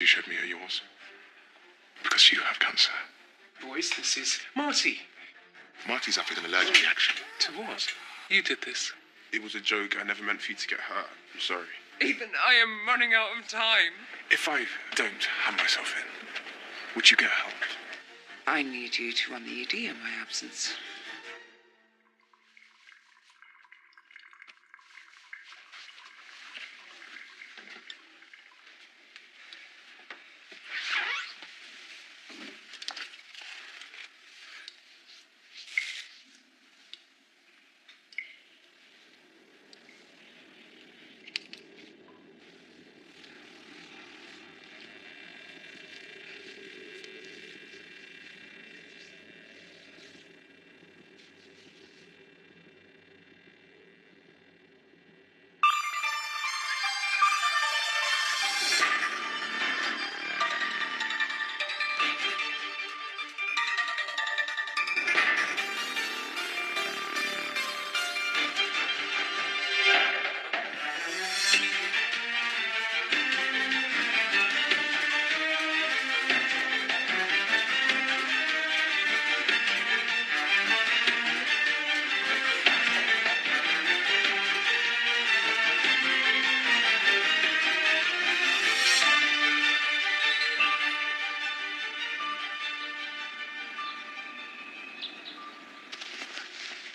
you showed me are yours. Because you have cancer. Boys, this is Marty. Marty's having an allergic reaction. To what? You did this. It was a joke. I never meant for you to get hurt. I'm sorry. Ethan, I am running out of time. If I don't hand myself in, would you get help? I need you to run the ED in my absence.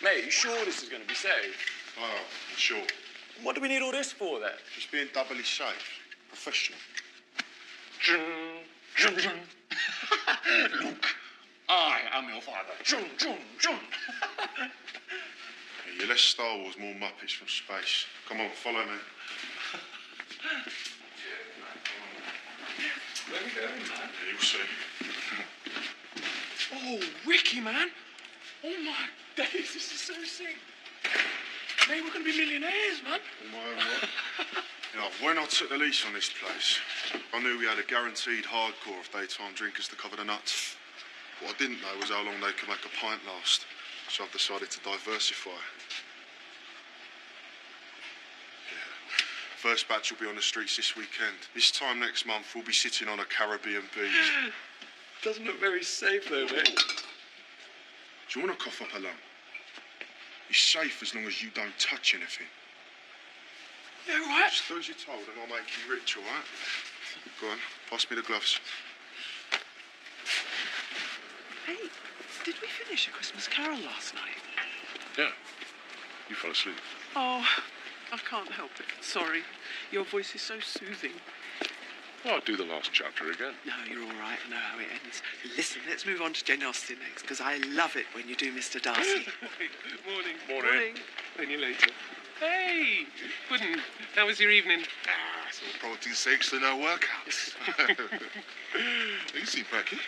Mate, are you sure this is going to be safe? Oh, I'm sure. What do we need all this for, then? Just being doubly safe. Professional. Luke, I am your father. Hey, you're less Star Wars, more Muppets from space. Come on, follow me. Where are we going, man? Yeah, you'll see. Oh, Ricky, man. Oh, my days, this is so sick. Mate, we're going to be millionaires, man. Oh, my own what? You know, when I took the lease on this place, I knew we had a guaranteed hardcore of daytime drinkers to cover the nuts. What I didn't know was how long they could make a pint last, so I've decided to diversify. Yeah. First batch will be on the streets this weekend. This time next month, we'll be sitting on a Caribbean beach. Doesn't look very safe, though, mate. Do you want to cough up a lung? It's safe as long as you don't touch anything. Yeah, right. Just do as you're told and I'll make you rich, all right? Go on, pass me the gloves. Hey, did we finish A Christmas Carol last night? Yeah. You fell asleep. Oh, I can't help it. Sorry. Your voice is so soothing. Well, I'll do the last chapter again. No, you're all right. I know how it ends. Listen, let's move on to Jane Austen next, because I love it when you do Mr. Darcy. Morning. Morning. See you later. Hey, Puddin', how was your evening? It's all protein sakes to no workouts. Easy, Becky.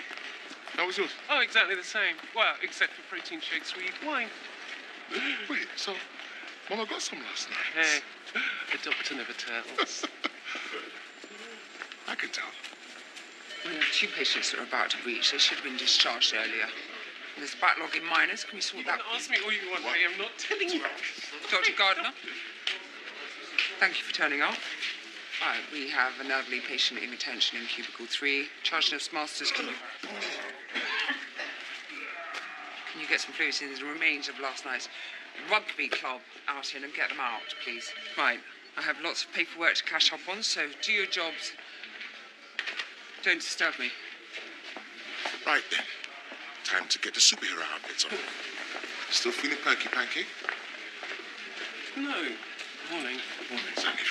How was yours? Oh, exactly the same. Well, except for protein shakes, we eat wine. Wait, so Mama got some last night? Hey, the doctor never tells. I can tell. We have 2 patients that are about to breach. They should have been discharged earlier. There's a backlog in minors. Can we sort You that? can ask me all you want, I am not telling you. Dr. Gardner, thank you for turning up. Right, we have an elderly patient in retention in cubicle 3. Charge nurse Masters, can you get some fluids in the remains of last night's rugby club outing and get them out, please? Right, I have lots of paperwork to catch up on, so do your jobs. Don't disturb me. Right then. Time to get the superhero outfits on. Still feeling perky, Pancake? No. Morning. Morning, Zanny.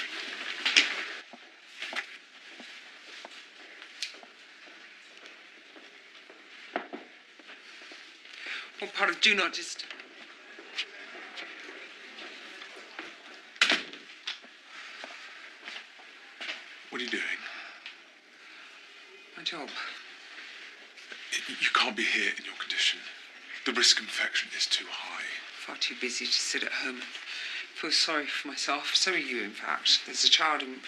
What part of do not disturb? What are you doing? My job. You can't be here in your condition. The risk of infection is too high. Far too busy to sit at home and feel sorry for myself. So are you, in fact. There's a child in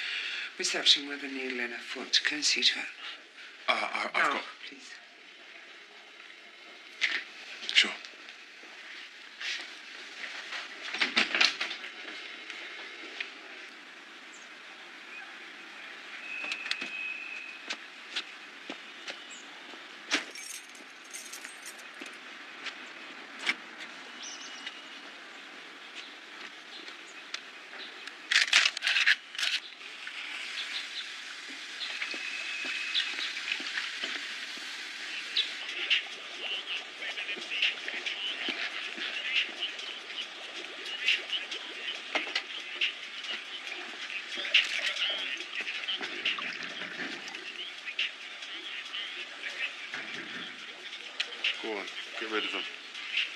reception with a needle in her foot. Can I see to it? I've No, got... please. Sure. Go on, get rid of them.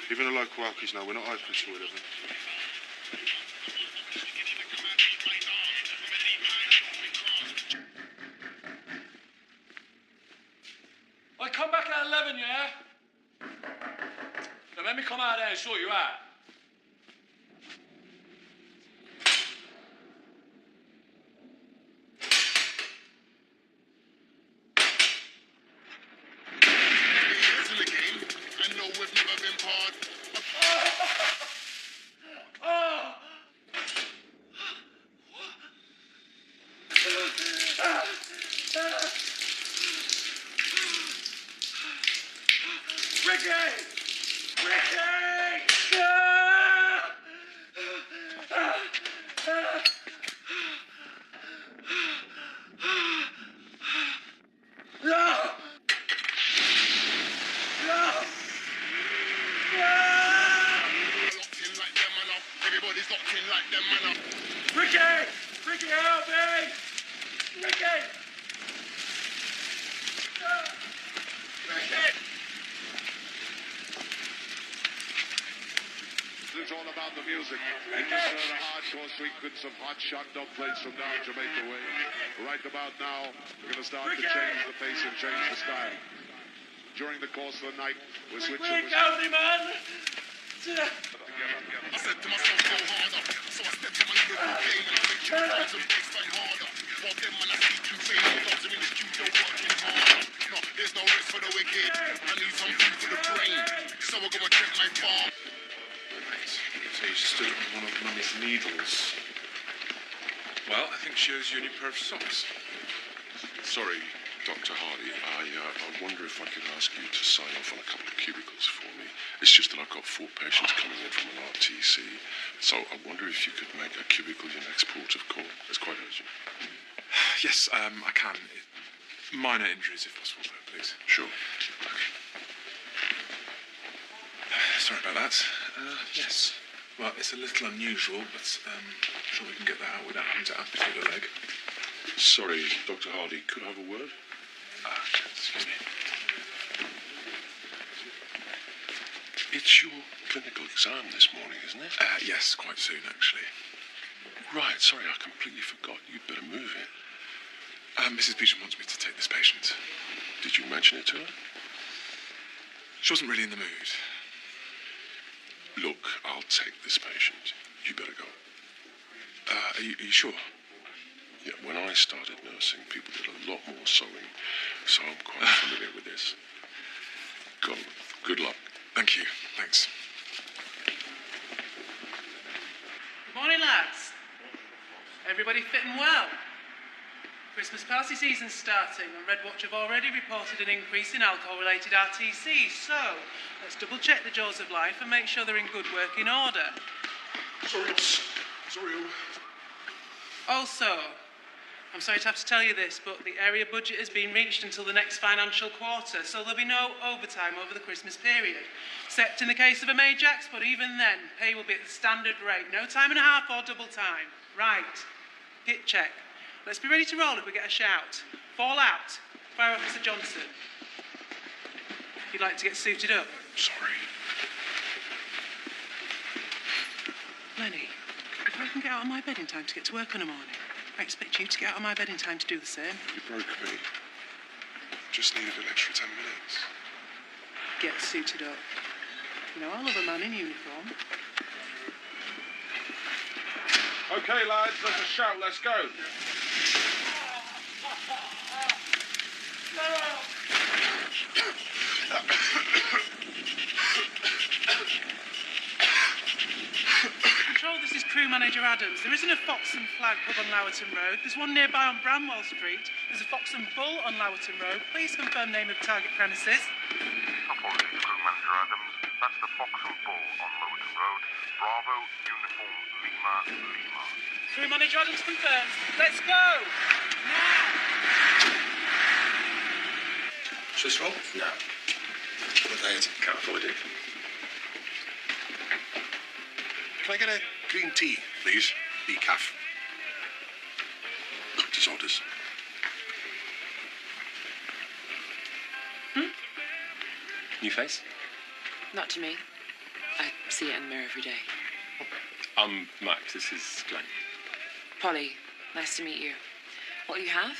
Even the local alkies know we're not open till 11. I come back at 11, yeah? Now let me come out there and sort you out. Years in the game, I know we've never been part. Oh! Ricky! Ricky! No! Locked in like them, man. Everybody's locked in like them, man. Ricky! Ricky, help me! Ricky! Ricky! It's all about the music. And you heard a hardcore sequence of hot shot dub plates from down Jamaica way. Right about now, we're going to start to change the pace and change the style. During the course of the night, we're switching. Quick, help me, man! I said to myself, go harder. So I stepped in my little game and I made you guys and baseline harder. While them man, I see two fading dogs are in the studio working harder. No, there's no rest for the wicked. I need some food for the brain. So we're gonna check my farm. So you stood on one of Mummy's needles. Well, I think she owes you a new pair of socks. Sorry, Dr. Hardy. I wonder if I could ask you to sign off on a couple of cubicles for me. It's just that I've got 4 patients coming in from an RTC. So I wonder if you could make a cubicle your next port of call. It's quite urgent. Yes, I can. Minor injuries, if possible, though, please. Sure. Sorry about that. Yes. Well, it's a little unusual, but I'm sure we can get that out without having to amputate the leg. Sorry, Dr. Hardy. Could I have a word? Excuse me. It's your clinical exam this morning, isn't it? Yes, quite soon, actually. Right, sorry, I completely forgot. You'd better move it. Mrs. Beecham wants me to take this patient. Did you mention it to her? She wasn't really in the mood. Look, I'll take this patient. You better go. Are you sure? Yeah, when I started nursing, people did a lot more sewing, so I'm quite familiar with this. Go. Good luck. Thank you. Thanks. Good morning, lads. Everybody fitting well? Christmas party season's starting, and Red Watch have already reported an increase in alcohol-related RTCs, so let's double-check the jaws of life and make sure they're in good working order. Sorry, Sorry. Also, I'm sorry to have to tell you this, but the area budget has been reached until the next financial quarter, so there'll be no overtime over the Christmas period. Except in the case of a Majax, but even then, pay will be at the standard rate. No time and a half or double time. Right. Hit check. Let's be ready to roll if we get a shout. Fall out. Fire Officer Johnson. If you'd like to get suited up. Sorry. Lenny, if I can get out of my bed in time to get to work in the morning, I expect you to get out of my bed in time to do the same. You broke me. Just needed an extra 10 minutes. Get suited up. You know, I love a man in uniform. Okay, lads, there's a shout. Let's go. Control, this is Crew Manager Adams. There isn't a Fox and Flag pub on Lowerton Road. There's one nearby on Bramwell Street. There's a Fox and Bull on Lowerton Road. Please confirm name of target premises. Apologies, Crew Manager Adams. That's the Fox and Bull on Lowerton Road. Bravo, Uniform, Lima, Lima. Crew Manager Adams confirms. Let's go! Now! Swiss roll? No. What that? Can't afford it. Can I get a green tea, please? Decaf. Doctor's orders. New face? Not to me. I see it in the mirror every day. I'm Max, this is Glenn. Polly, nice to meet you. What'll you have?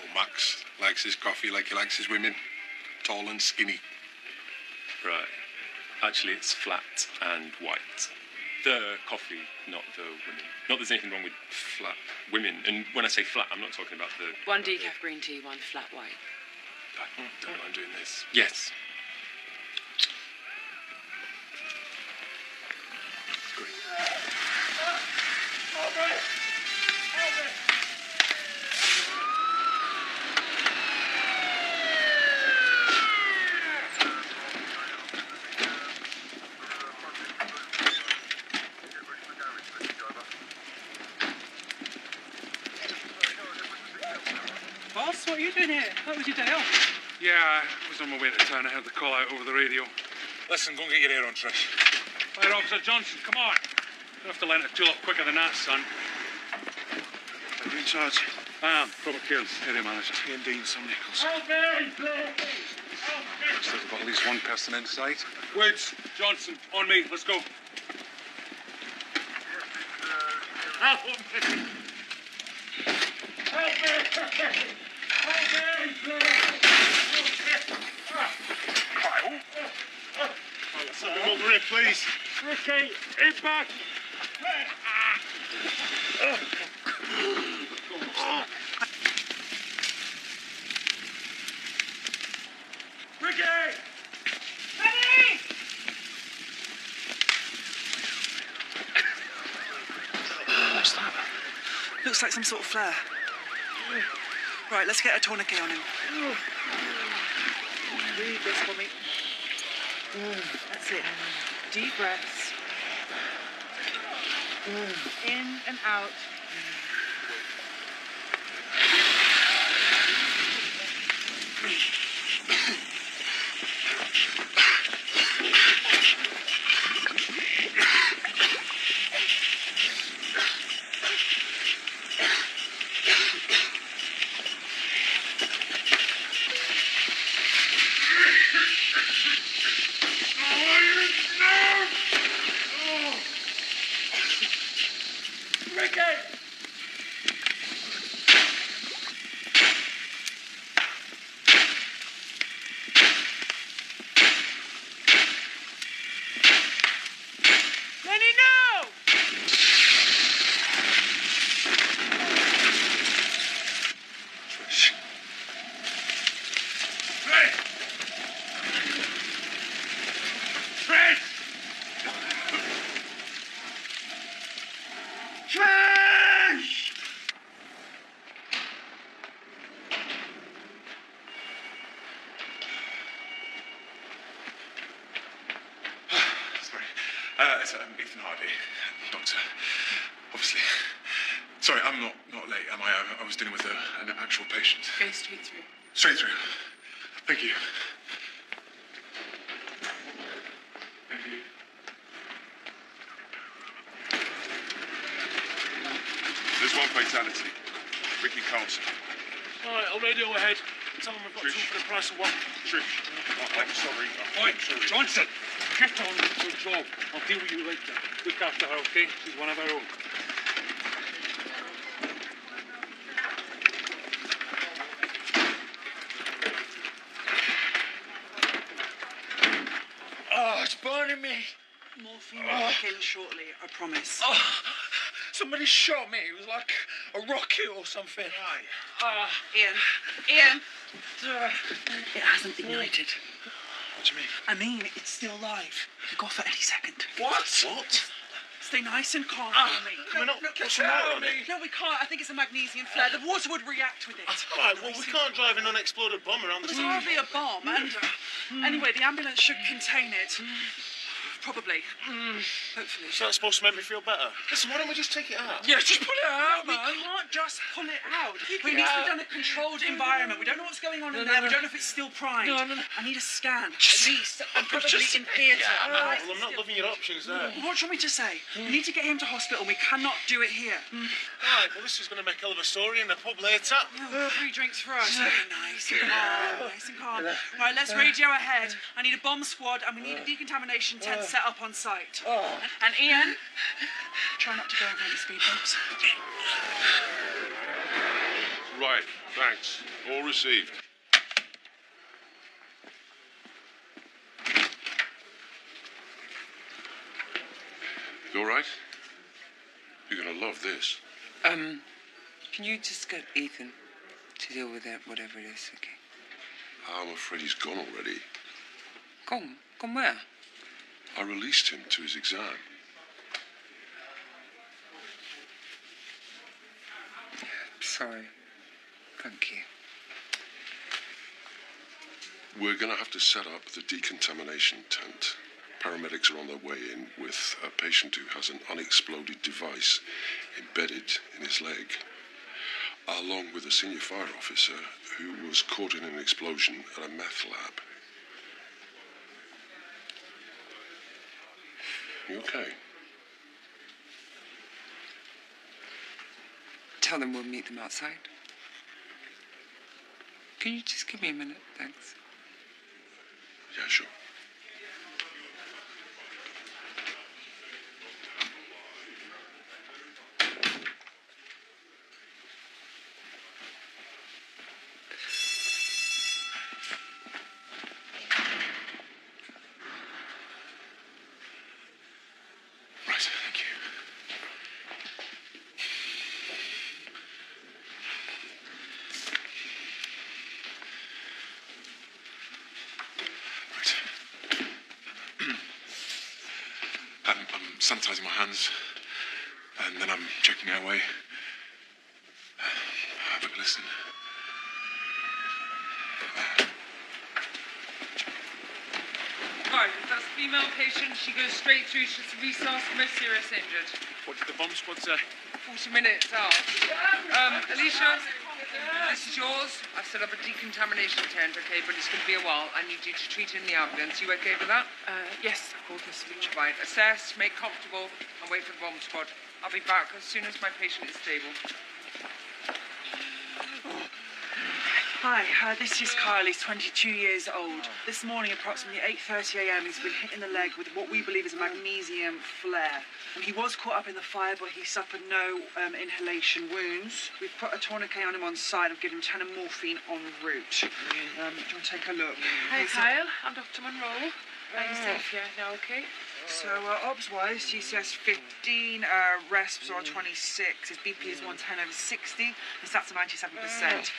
Oh, Max likes his coffee like he likes his women. Tall and skinny. Right. Actually, it's flat and white. The coffee, not the women. Not there's anything wrong with flat women. And when I say flat, I'm not talking about the... 1 decaf green tea, 1 flat white. I don't know I'm doing this. Yes. Great. Boss, what are you doing here? That was your day off. Yeah, I was on my way to town. I heard the call out over the radio. Listen, go and get your hair on, Trish. Right, Officer Johnson, come on. You have to learn to tool up quicker than that, son. Are you in charge? I am. Robert Kills, area manager. Ian Dean, Sam Nichols. Looks like we've got at least one person inside. Woods, Johnson, on me. Let's go. Help me! Something over here, please. Ricky, in back! Ricky! What's that? Looks like some sort of flare. Right, let's get a tourniquet on him. Breathe this for me. That's it. Deep breaths. In and out. It's Ethan Hardy, doctor. Obviously. Sorry, I'm not late, am I? I was dealing with an actual patient. Go straight through. Straight through. Thank you. Thank you. There's one fatality. Ricky Carlson. All right, I'll radio ahead. Tell them we've got two for the price of one. Trish, I'm sorry. Oi, Johnson, get on with your job. I'll deal with you later. Look after her, okay? She's one of our own. Oh, it's burning me. Morphine will kick in shortly, I promise. Oh, somebody shot me. It was like a rocket or something. Ian. It hasn't ignited. What do you mean? I mean, it's still alive. It could go off at any second. What? Stay nice and calm for me. We're not pushing out on it. No, we can't. I think it's a magnesium flare. The water would react with it. All right, well, we can't drive an unexploded bomb around the There's hardly a bomb, and anyway, the ambulance should contain it. Probably. Hopefully. Is that supposed to make me feel better? Listen, why don't we just take it out? Yeah, just pull it out, We man. can't just pull it out. It needs to be done in a controlled environment. We don't know what's going on in there. We don't know if it's still primed. No. I need a scan, at least, and probably in theatre. Well, I'm not loving your options there. What do you want me to say? We need to get him to hospital. We cannot do it here. Right, well, this is going to make a hell of a story in the pub later. 3 drinks for us. Nice and calm. Nice and calm. Right, let's radio ahead. I need a bomb squad, and we need a decontamination tent set up on site. And Ian, try not to go over any speed bumps. Right, thanks. All received. You all right? You're gonna love this. Can you just get Ethan to deal with it, whatever it is, okay? I'm afraid he's gone already. Gone? Gone where? I released him to his exam. Sorry. Thank you. We're gonna have to set up the decontamination tent. Paramedics are on their way in with a patient who has an unexploded device embedded in his leg, along with a senior fire officer who was caught in an explosion at a meth lab. You okay? Tell them we'll meet them outside. Can you just give me a minute? Thanks. Yeah, sure. Right, thank you. Right. I'm sanitising my hands, and then I'm checking our way. Have a listen. Right, if that's a female patient, she goes straight through to the resource, most serious injured. What did the bomb squad say? 40 minutes out. Alicia, this is yours. I've set up a decontamination tent, okay, but it's going to be a while. I need you to treat her in the ambulance. You okay with that? Yes, of course, Miss Leach. Right, assess, make comfortable, and wait for the bomb squad. I'll be back as soon as my patient is stable. Hi, this is Kyle. He's 22 years old. This morning, approximately 8:30 a.m., he's been hit in the leg with what we believe is a magnesium flare. And he was caught up in the fire, but he suffered no inhalation wounds. We've put a tourniquet on him on site and given him 10 of morphine en route. Do you want to take a look? Hi, Kyle. I'm Dr. Monroe. Are you safe here now, okay? So, obs-wise, GCS 15, resps are 26, his BP is 110/60, his stats are 97%.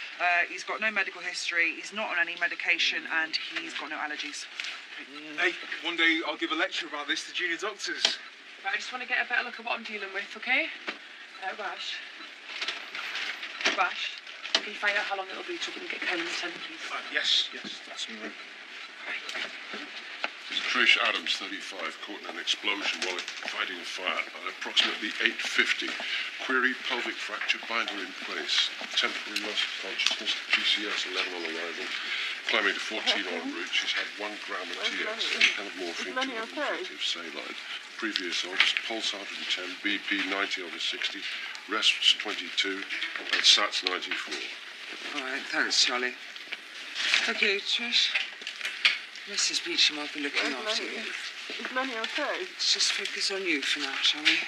He's got no medical history, he's not on any medication, and he's got no allergies. Hey, one day I'll give a lecture about this to junior doctors. Right, I just want to get a better look at what I'm dealing with, okay? Rash. Rash, can you find out how long it'll be till we can get Kyle in the tent, please? Yes, that's me. Trish Adams, 35, caught in an explosion while fighting a fire at approximately 8:50. Query pelvic fracture, binder in place. Temporary loss of consciousness, GCS 11 on arrival. Climbing to 14 en route. She's had 1 gram of TX and 10 of morphine, 250 of saline. Previous odds, pulse 110, BP 90/60, rests 22, and SATs 94. All right, thanks, Charlie. Okay, Trish. Mrs. Beecham, I'll be looking after you. Is Lenny okay? Let's just focus on you for now, shall we?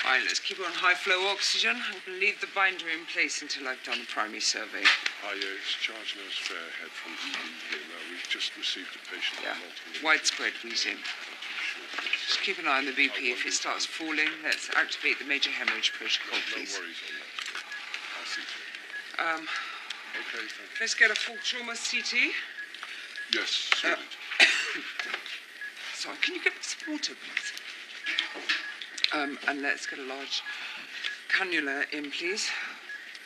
All right, let's keep her on high-flow oxygen. I'm going to leave the binder in place until I've done a primary survey. Hi, it's Charge Nurse Fairhead from ED here now. We've just received a patient with multiple... Widespread wheezing. Just keep an eye on the BP. If it starts falling, let's activate the major hemorrhage protocol, please. No worries on that. I'll see to it. Okay, thank you. Let's get a full trauma CT. Yes, sorted. Sorry, can you get me some water, please? And let's get a large cannula in, please.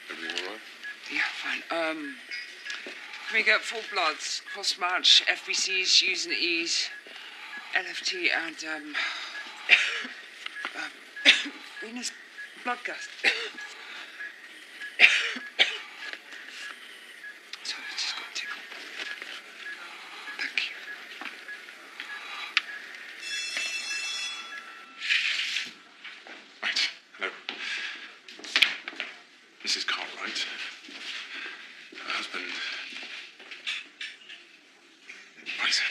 Everything all right? Yeah, fine. Can we get full bloods, cross-match, FBCs, U's and E's? LFT and venous blood gas. Sorry, I just got a tickle. Thank you. Right. Hello. Mrs. Cartwright. Her husband. Right.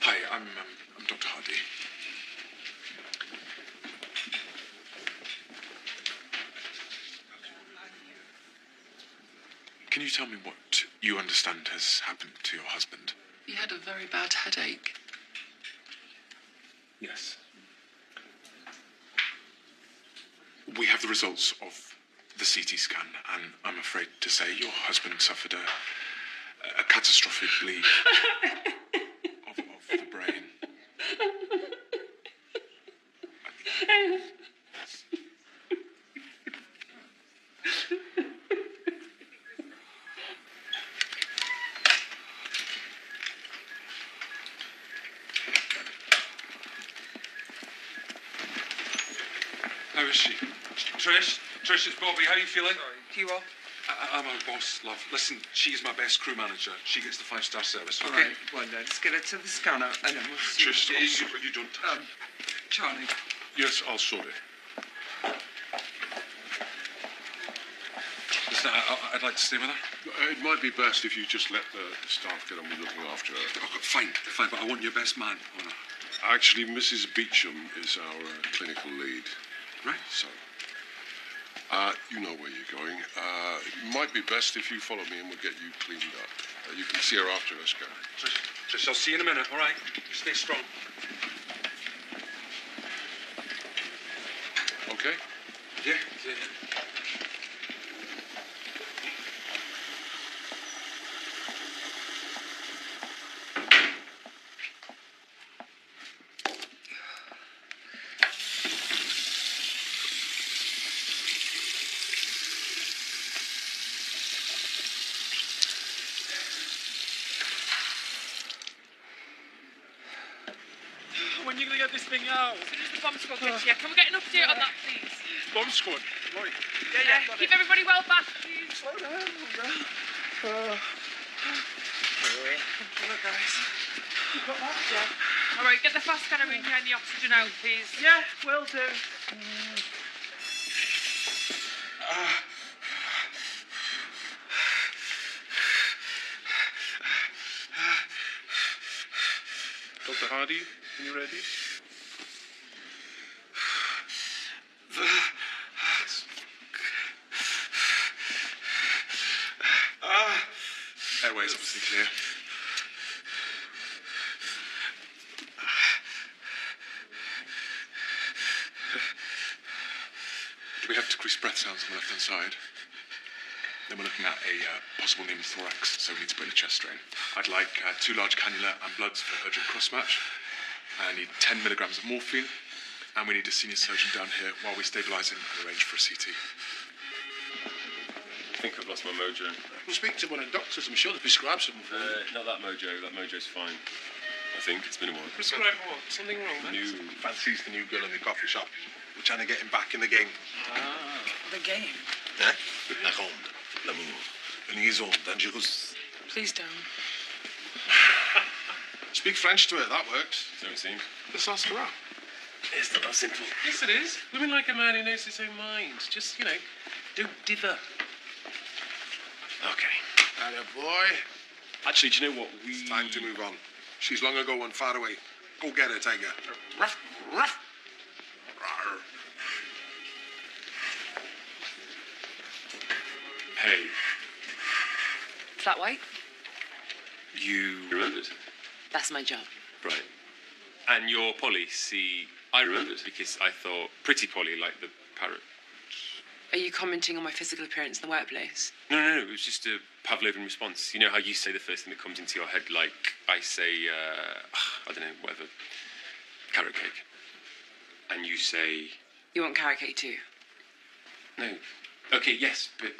Hi, I'm Dr. Hardy. Can you tell me what you understand has happened to your husband? He had a very bad headache. Yes. We have the results of the CT scan, and I'm afraid to say your husband suffered a catastrophic bleed of the brain. How is she? Trish, it's Bobby. How are you feeling? You are? I'm her boss, love. Listen, she's my best crew manager. She gets the 5-star service, okay? All right, well, let's get her to the scanner and then we'll see. Trish, you don't touch. Charlie. Yes, I'll sort it. Listen, I'd like to stay with her. It might be best if you just let the staff get on with looking after her. Oh, fine, but I want your best man on her. Actually, Mrs. Beecham is our clinical lead. Right. So, you know where you're going. It might be best if you follow me and we'll get you cleaned up. You can see her after her scan. Trish, I'll see you in a minute, all right? You stay strong. Okay? Yeah. When are you going to get this thing out? As soon as the bomb squad gets here. Can we get an update on that, please? Bomb squad? Right. Yeah. Keep everybody well back, please. Slow down. Look, guys. You got that? Yeah. All right, get the fast scanner in here and the oxygen out, please. Yeah, will do. Dr. Hardy, are you ready? Airway's obviously clear. We have decreased breath sounds on the left-hand side. Then we're looking at a possible pneumothorax, so we need to put in a chest drain. I'd like 2 large cannula and bloods for urgent cross-match. I need 10 milligrams of morphine, and we need a senior surgeon down here while we stabilise him and arrange for a CT. I think I've lost my mojo. We'll speak to one of the doctors. I'm sure they prescribe something for you. Not that mojo. That mojo's fine. I think it's been a while. Prescribe what? Something wrong, man? New. Fancies the new girl in the coffee shop. We're trying to get him back in the game. The game? Eh? La ronde, l'amour, une liaison dangereuse. Please don't. Speak French to it, that works. So it seems. Let's ask her out. It's not that simple. Yes, it is. Women like a man who knows his own mind. Just, don't dither. Okay. Atta boy. Actually, do you know what? It's time to move on. She's long ago and far away. Go get her, Tiger. Ruff, ruff. Rawr. Hey, Flat white? you remembered? That's my job. Right. And your Polly, see, I remembered because I thought pretty Polly like the parrot. Are you commenting on my physical appearance in the workplace? No, it was just a Pavlovian response. You know how you say the first thing that comes into your head, like I say, I don't know, whatever, carrot cake. And you say... You want carrot cake too? No. Okay, yes, but...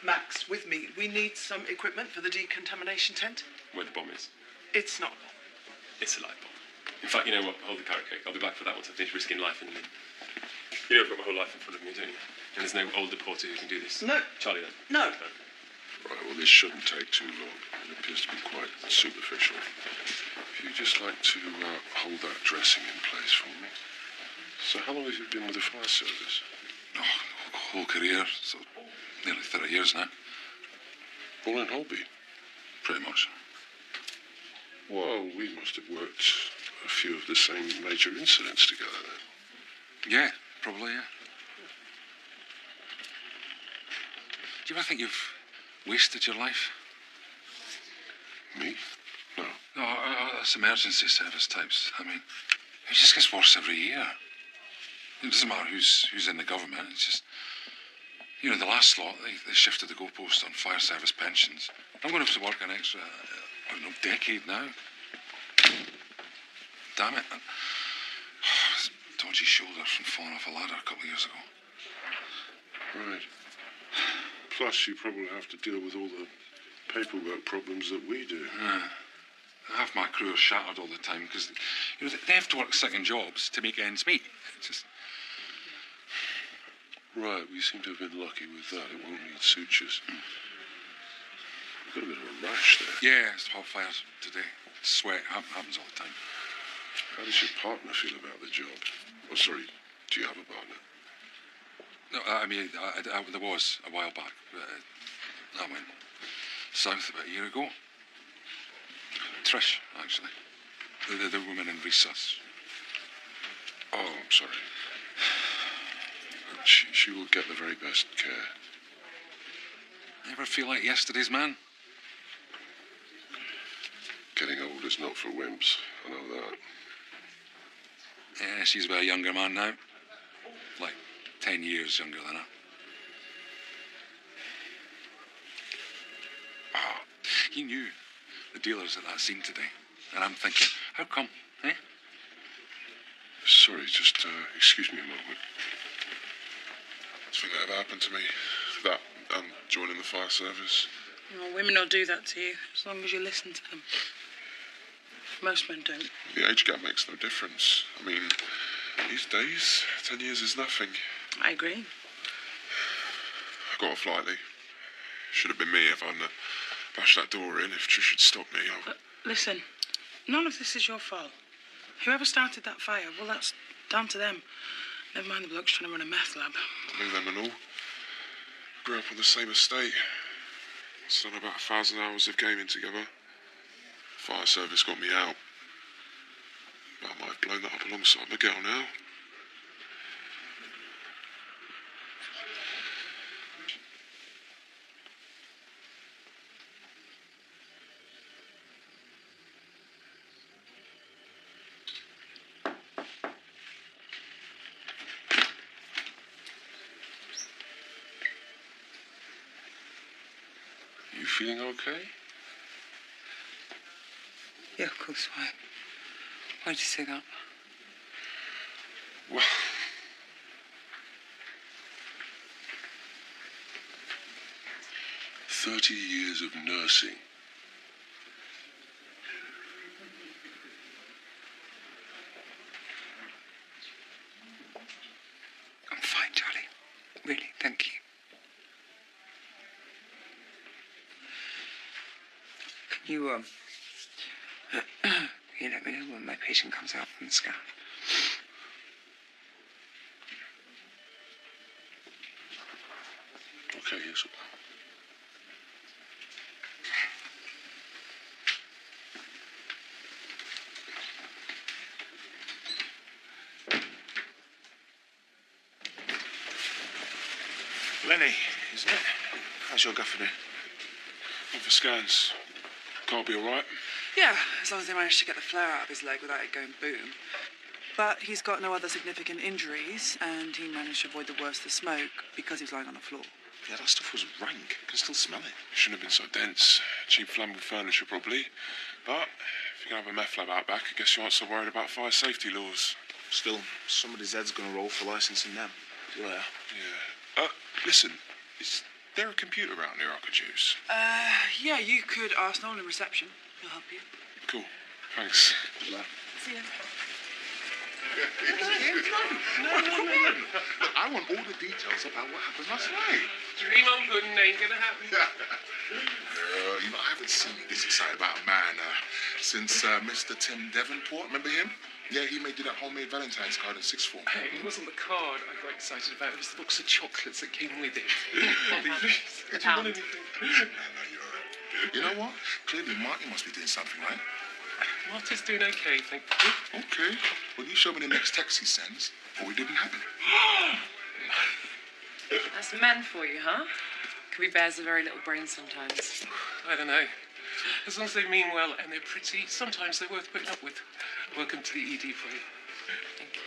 Max, with me, we need some equipment for the decontamination tent. Where the bomb is. It's not a bomb. It's a light bomb. In fact, you know what? Hold the carrot cake. I'll be back for that once I finish risking life in the min. You know I've got my whole life in front of me, don't you? And there's no older porter who can do this. No. Charlie, then? No. Right, well, this shouldn't take too long. It appears to be quite superficial. If you'd just like to hold that dressing in place for me. So how long have you been with the fire service? Oh, whole career, so nearly 30 years now. All in Holby? Pretty much. Well, we must have worked a few of the same major incidents together then. Yeah, probably, yeah. Do you ever think you've wasted your life? Me? No. No, that's emergency service types. I mean, it just gets worse every year. It doesn't matter who's in the government. It's just, you know, the last lot, they shifted the goalpost on fire service pensions. I'm going to have to work an extra, I don't know, decade now. Damn it. Dodgy shoulder from falling off a ladder a couple of years ago. Right. Plus, you probably have to deal with all the paperwork problems that we do. Half my crew are shattered all the time because, you know, they have to work second jobs to make ends meet. It's just... Right, we seem to have been lucky with that. It won't need sutures. You've got a bit of a rash there. Yeah, it's hot fire today. Sweat happens all the time. How does your partner feel about the job? Oh, sorry, do you have a partner? No, I mean, there was a while back. I went south about a year ago. Trish, actually. The woman in recess. Oh, I'm sorry. She will get the very best care. Ever feel like yesterday's man? Getting old is not for wimps. I know that. Yeah, she's about a younger man now. Like 10 years younger than her. Oh, he knew the dealers at that scene today. And I'm thinking, how come, eh? Sorry, just excuse me a moment. Do you think that ever happened to me? That and joining the fire service? Well, women will do that to you, as long as you listen to them. Most men don't. The age gap makes no difference. I mean, these days, 10 years is nothing. I agree. I got off lightly. Should have been me if I hadn't bashed that door in. If Trish had stopped me, Listen, none of this is your fault. Whoever started that fire, well, that's down to them. Never mind the blokes trying to run a meth lab. I knew them and all. Grew up on the same estate. It's done about 1,000 hours of gaming together. Fire service got me out. But I might have blown that up alongside my girl now. You feeling okay? Yeah, of course. Why? Why'd you say that? Well... 30 years of nursing. I'm fine, Charlie. Really, thank you. Can you, you let me know when my patient comes out from the scan? Okay, yes. Lenny, isn't it? How's your gaffer doing? On for scans. Can't be all right. Yeah, as long as they managed to get the flare out of his leg without it going boom. But he's got no other significant injuries, and he managed to avoid the worst of the smoke because he was lying on the floor. Yeah, that stuff was rank. I can still smell it. Shouldn't have been so dense. Cheap flammable furniture, probably. But if you can have a meth lab out back, I guess you aren't so worried about fire safety laws. Still, somebody's head's going to roll for licensing them. See you later. Yeah. Listen, there a computer around here I could use? Yeah, you could ask Noel in reception. He'll help you. Cool. Thanks. See ya. Look, I want all the details about what happened last night. Dream on pudding ain't gonna happen. You know, I haven't seen you this excited about a man since Mr. Tim Devonport. Remember him? Yeah, he made you that homemade Valentine's card in sixth form. Hey, it wasn't the card I got excited about. It was the box of chocolates that came with it. Did you want anything? No, you're all right. You know what? Clearly, Marty must be doing something, right? Marty's doing okay, thank you. Okay. Well, you show me the next text he sends, or it didn't happen. That's men for you, huh? Could be bears with very little brains sometimes. I don't know. As long as they mean well and they're pretty, sometimes they're worth putting up with. Welcome to the ED for you. Thank you.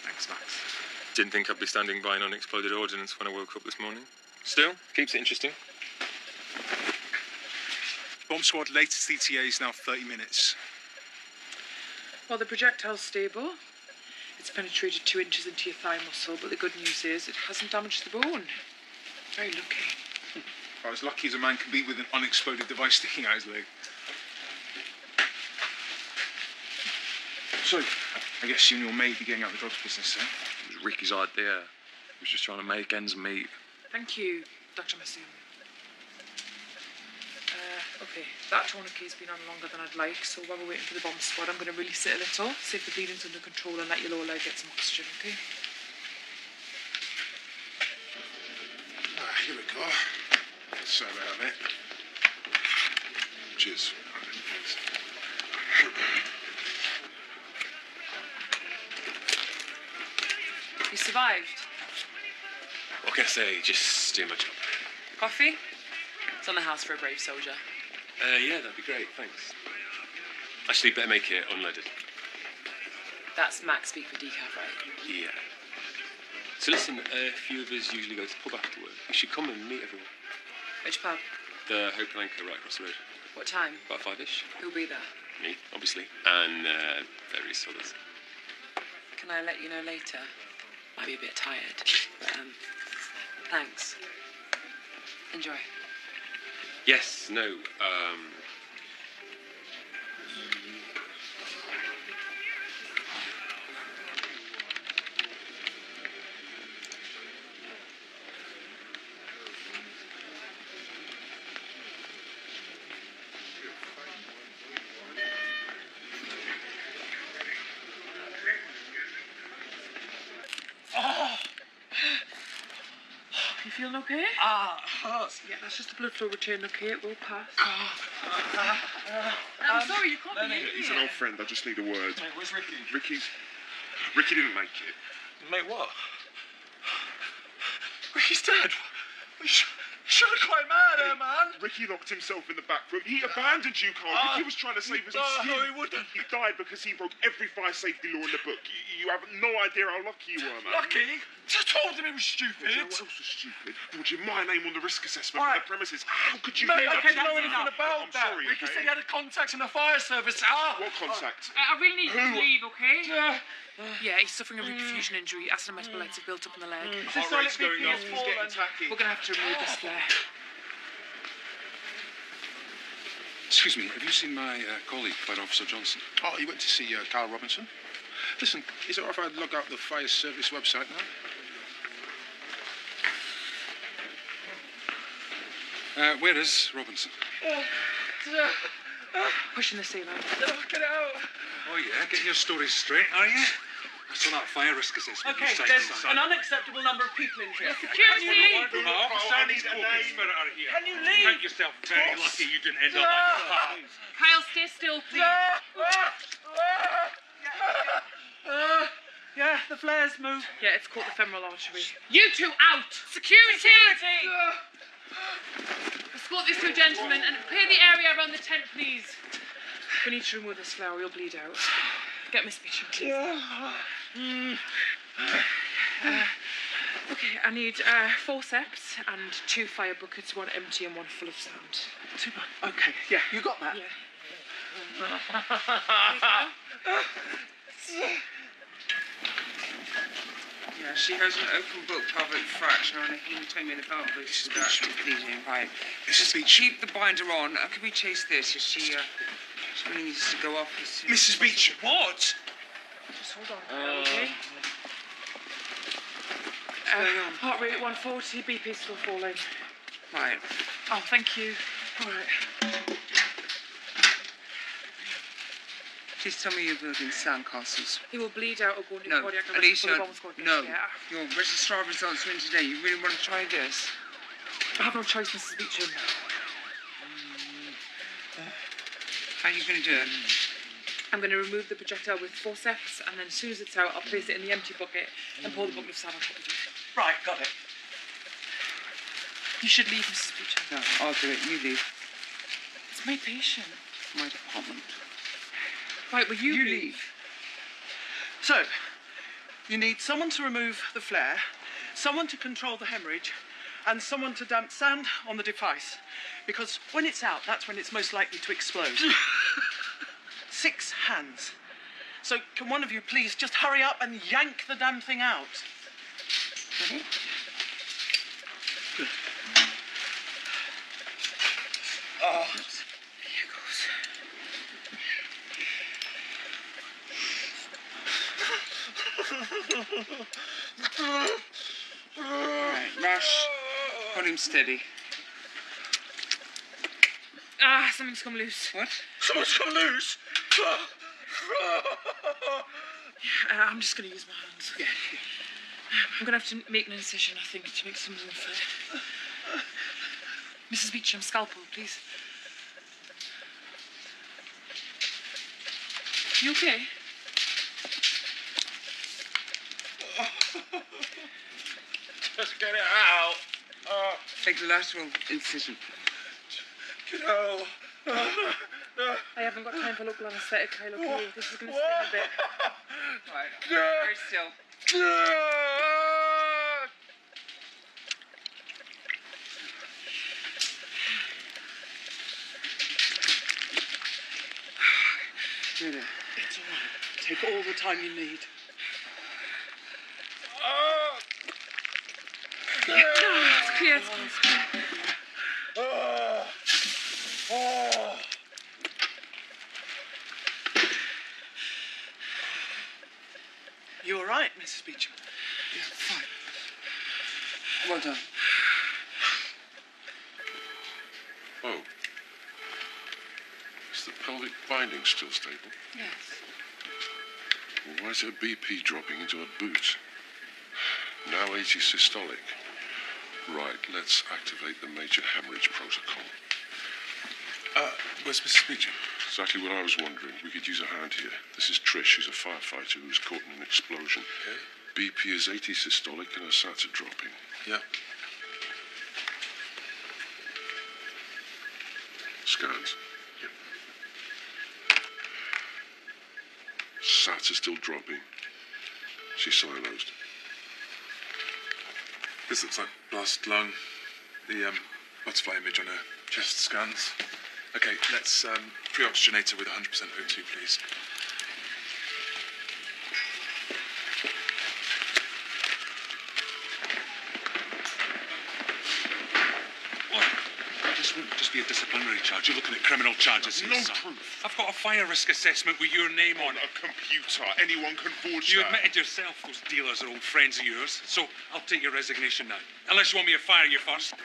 Thanks, Max. Didn't think I'd be standing by an unexploded ordnance when I woke up this morning. Still, keeps it interesting. Bomb squad latest ETA is now 30 minutes. Well, the projectile's stable. It's penetrated 2 inches into your thigh muscle, but the good news is it hasn't damaged the bone. Very lucky. About as lucky as a man can be with an unexploded device sticking out his leg. So, I guess you and your mate be getting out of the drugs business, eh? It was Ricky's idea. He was just trying to make ends meet. Thank you, Dr. Massoum. Okay, that tourniquet's been on longer than I'd like, so while we're waiting for the bomb squad, I'm going to release it a little, see if the bleeding's under control, and let your lower leg get some oxygen, okay? Here we go. Sorry about that. Cheers. You survived. What can I say? Just doing my job. Coffee? It's on the house for a brave soldier. Yeah, that'd be great, thanks. Actually, better make it unleaded. That's Max speak for decaf, right? Yeah. So listen, a few of us usually go to the pub after work. You should come and meet everyone. Which pub? The Hope and Anchor right across the road. What time? About 5-ish. Who'll be there? Me, obviously. And various others. Can I let you know later? Might be a bit tired, but thanks. Enjoy. Yes, no, You feeling okay? Hurts. Yeah, that's just the blood flow return, okay? It will pass. I'm sorry, you can't be in He's here. an old friend. I just need a word. Mate, where's Ricky? Ricky didn't make it. Mate, what? Ricky's dead. You should have quite mad there, man. Ricky locked himself in the back room. He abandoned you, Carl. Ricky was trying to save his skin. No, he wouldn't. He died because he broke every fire safety law in the book. You have no idea how lucky you were, man. Lucky? I told him he was stupid. You know what else was stupid? Forging my name on the risk assessment Right. for the premises. How could you Mate, do that? I didn't know anything about I'm that. sorry, Ricky okay? said he had a contact in the fire service. What contact? I really need you to leave, okay? Yeah. Yeah, he's suffering a reperfusion injury. Acid and metabolites have built up in the leg. Heart rate's going up. He's getting We're going to have to remove this flare. Excuse me, have you seen my colleague, Fire Officer Johnson? Oh, you went to see Carl Robinson? Listen, is it all right if I log out the fire service website now? Where is Robinson? Pushing the ceiling. Get out. Oh, yeah, getting your stories straight, are you? I saw that fire risk assessment. Okay, there's an unacceptable number of people in here. Security! Can you leave? Count yourself very lucky you didn't end up like a pop. Kyle, stay still, please. Yeah, the flares move. Yeah, it's called the femoral artery. You two out! Security! Escort these two gentlemen and clear the area around the tent, please. We need to remove this flower, you'll bleed out. Get Miss Beecham, please. Okay, I need forceps and 2 fire buckets, 1 empty and 1 full of sand. Super. Okay, yeah, you got that. Yeah. She has an open book pelvic fracture and a hematoma in the pelvis. That's bleeding, right. Just keep the binder on. Can we chase this? Is she really needs to go off as soon as Mrs. Beach, what? Just hold on, okay? Heart rate at 140, BP still falling. Right. Oh, thank you. All right. Please tell me you're building sandcastles. He will bleed out or go into No, cardiac arrest Alicia, before the bomb's going to no. Yeah. Your registrar results are in today. You really want to try this? I have no choice, Mrs. Beecham. How are you going to do it? I'm going to remove the projectile with forceps, and then as soon as it's out, I'll place it in the empty bucket and pour the bucket of sand on top of it. Right, got it. You should leave, Mrs. Beecham. No, I'll do it. You leave. It's my patient. My department. Right, will you leave? So, you need someone to remove the flare, someone to control the hemorrhage, and someone to damp sand on the device. Because when it's out, that's when it's most likely to explode. 6 hands. So can one of you please just hurry up and yank the damn thing out? Ready? Good. Oh. Here goes. Right, Rush. Hold him steady. Ah, something's come loose. What? Someone's come loose! I'm just going to use my hands. Yeah. I'm going to have to make an incision, I think, to make some room for it. Mrs. Beecham, scalpel, please. You okay? Just get it out. Take the lateral incision. Get out. I haven't got time for local anaesthetic, Kyle, okay? This is going to sting a bit. Right, very still. Did it? It's all right. Take all the time you need. It's clear, it's clear. You all right, Mrs. Beecham? Yeah, fine. Well done. Oh. Is the pelvic binding still stable? Yes. Well, why is her BP dropping into her boot? Now 80 systolic. Right, let's activate the major hemorrhage protocol. Where's Mrs. Beecham? Exactly what I was wondering. We could use a hand here. This is Trish. She's a firefighter who was caught in an explosion. Okay. BP is 80 systolic and her sats are dropping. Yeah. Scans. Yep. Sats are still dropping. She's cyanosed. This looks like blast lung. The butterfly image on her chest scans. Okay, let's pre-oxygenate her with 100% O2, please. This won't just be a disciplinary charge. You're looking at criminal charges here, No son. proof. I've got a fire risk assessment with your name on it. A computer. Anyone can forge You that. admitted yourself those dealers are old friends of yours, so I'll take your resignation now. Unless you want me to fire you first.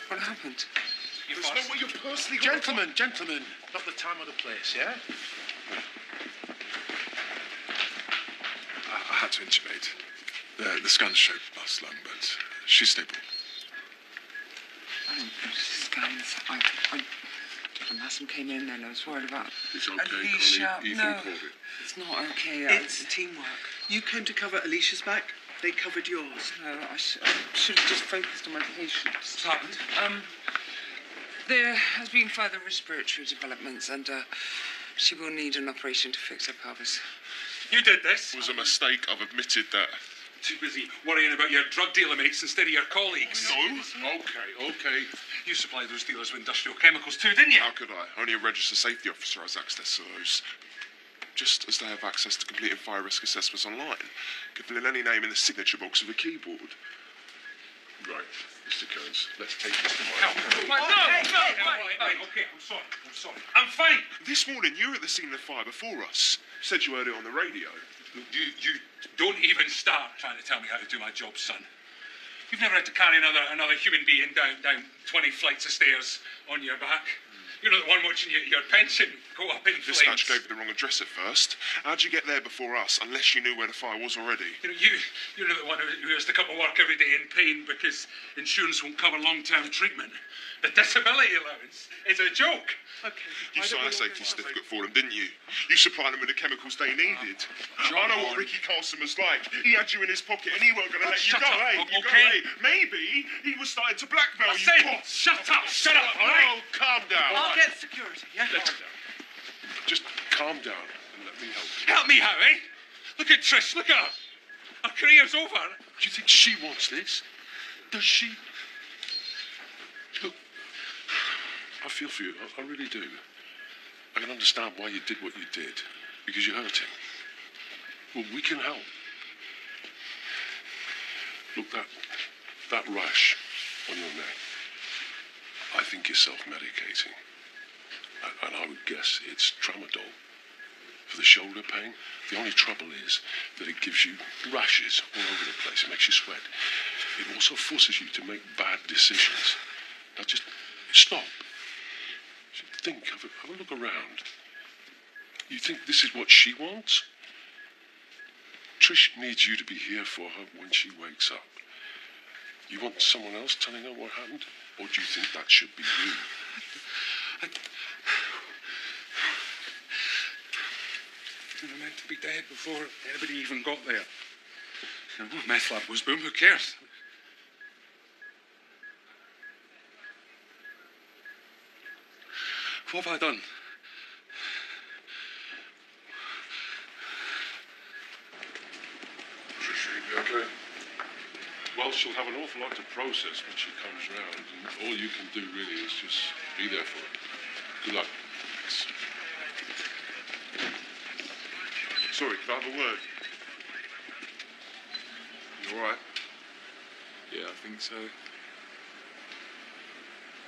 What happened? You There's first. no way you're personally Gentlemen, gentlemen, not the time or the place, yeah? I had to intubate. The scans show blast lung, but she's stable. I didn't finish the scans. I Madam came in then. I was worried about It's okay, Alicia. Connie. Ethan No, called it. it's not okay. It's teamwork. You came to cover Alicia's back. They covered yours. No, I should have just focused on my patients. What's happened? There has been further respiratory developments, and she will need an operation to fix her pelvis. You did this. It was a mistake. I've admitted that. Too busy worrying about your drug dealer mates instead of your colleagues. No? Okay. You supplied those dealers with industrial chemicals too, didn't you? How could I? Only a registered safety officer has access to those. just as they have access to completing fire risk assessments online, can fill in any name in the signature box of a keyboard. Right, Mr. Kearns, let's take this to Okay, I'm sorry. I'm fine. This morning, you were at the scene of the fire before us. Said you heard it on the radio. You don't even start trying to tell me how to do my job, son. You've never had to carry another human being down 20 flights of stairs on your back. You're not the one watching your pension go up in flames. Dispatch gave you the wrong address at first. How'd you get there before us, unless you knew where the fire was already? You're the one who has to come to work every day in pain because insurance won't cover long-term treatment. The disability allowance is a joke. Okay. You signed a safety certificate for them, didn't you? You supplied them with the chemicals they needed. I know what Ricky Carlson was like. He had you in his pocket and he weren't going to let you Shut go, up, eh? You go, okay? eh? Maybe he was starting to blackmail you. Shut up, all right? Oh, calm down. I'll get security, yeah? Just calm down and let me help you. Help me how, eh? Look at Trish, look at her. Her career's over. Do you think she wants this? Does she? Look, I feel for you. I really do. I can understand why you did what you did. Because you're hurting. Well, we can help. Look, that rash on your neck, I think you're self-medicating. And I would guess it's tramadol. For the shoulder pain, the only trouble is that it gives you rashes all over the place. It makes you sweat. It also forces you to make bad decisions. Now just stop. Think, have a look around. You think this is what she wants? Trish needs you to be here for her when she wakes up. You want someone else telling her what happened? Or do you think that should be you? We were meant to be dead before anybody even got there. You know, meth lab was boom, who cares? What have I done? Trisha, you be okay? Well, she'll have an awful lot to process when she comes round, and all you can do really is just be there for her. Good luck. Sorry, can I have a word? You all right? Yeah, I think so.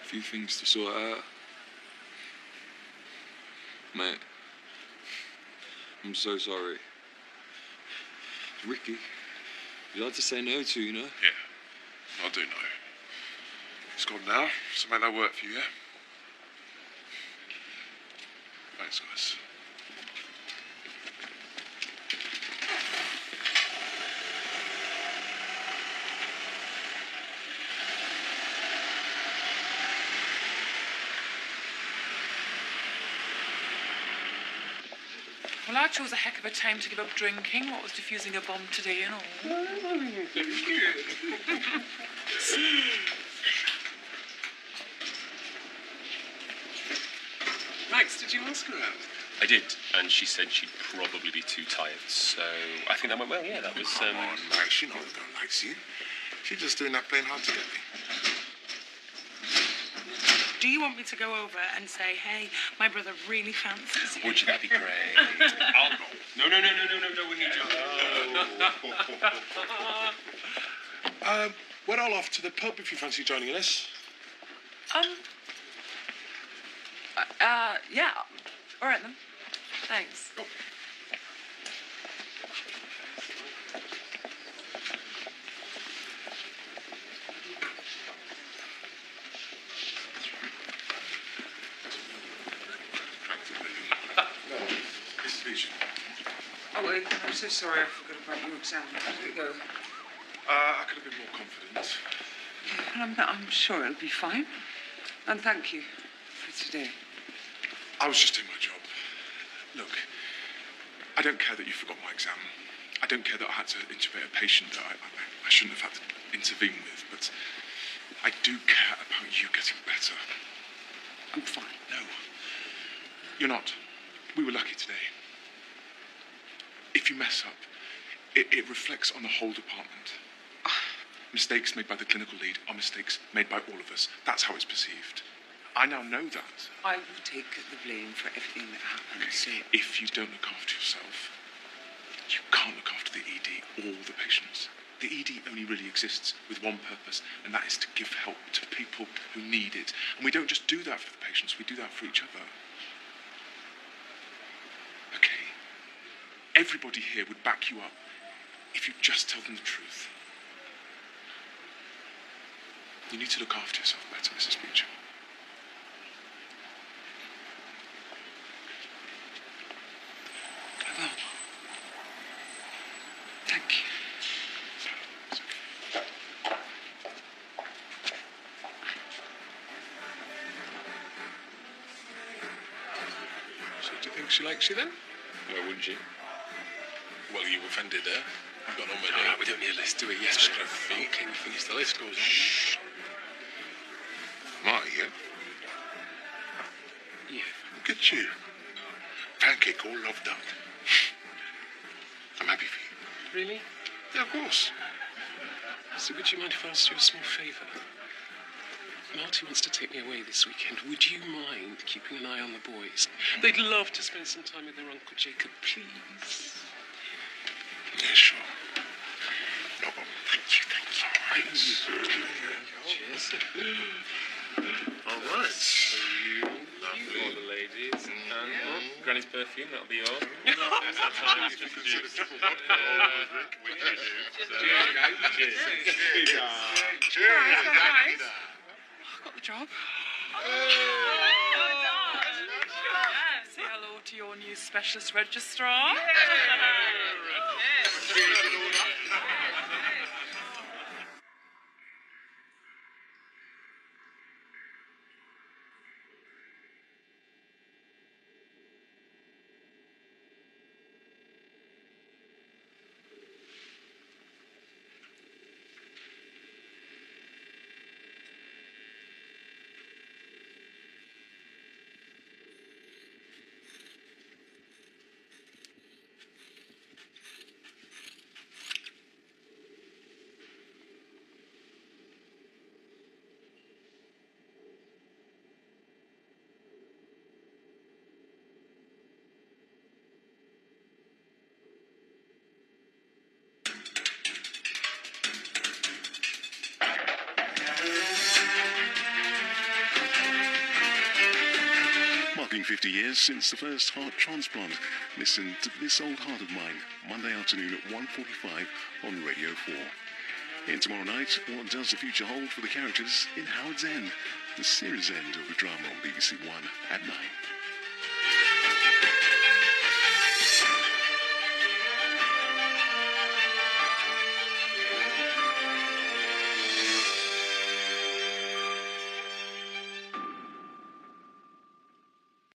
A few things to sort out. Mate, I'm so sorry. Ricky, you had to say no to, you know? Yeah, I do know. It's gone now, so make that work for you, yeah? Thanks, guys. Well, I chose a heck of a time to give up drinking. What was defusing a bomb today and all. Max, did you ask her out? I did, and she said she'd probably be too tired, so I think that went well, yeah, that was, Come on, Max, she knows I don't like you. She's just doing that playing hard to get me. Do you want me to go over and say, hey, my brother really fancies you? Would you? That'd be great. I'll go. No, we need you. We're all off to the pub if you fancy joining us. Yeah. All right then. Thanks. Oh. Oh, wait, I'm so sorry, I forgot about your exam. How did it go? I could have been more confident. Well, I'm sure it'll be fine. And thank you for today. I was just doing my job. Look, I don't care that you forgot my exam. I don't care that I had to intubate a patient that I shouldn't have had to intervene with, but I do care about you getting better. I'm fine. No, you're not. We were lucky today. If you mess up, it reflects on the whole department. Mistakes made by the clinical lead are mistakes made by all of us. That's how it's perceived. I now know that. I will take the blame for everything that happened, so... If you don't look after yourself, you can't look after the ED or the patients. The ED only really exists with one purpose, and that is to give help to people who need it. And we don't just do that for the patients, we do that for each other. Okay? Everybody here would back you up if you just tell them the truth. You need to look after yourself better, Mrs. Beecham. I will. Thank you. So do you think she likes you then? Why wouldn't she? Well, you offended her. You got on with No, her. we don't need a list, do we? Yes, Okay, we finish the list. Goes on. Shh. Marty, yeah? Yeah. Look at you. Pancake all loved up. I'm happy for you. Really? Yeah, of course. So would you mind if I asked you a small favour? Marty wants to take me away this weekend. Would you mind keeping an eye on the boys? They'd love to spend some time with their Uncle Jacob, please. Yeah, sure. No problem. Thank you. Cheers. All right. So you for the ladies. And Granny's perfume, that'll be yours. Sometimes just Consider juice. triple vodka all over the drink, which you do. So. Cheers. Cheers. I got the job. Say hello to your new specialist registrar. Marking 50 years since the first heart transplant. Listen to This Old Heart of Mine, Monday afternoon at 1:45 on Radio 4. And tomorrow night, what does the future hold for the characters in Howard's End, the series end of the drama on BBC One at 9.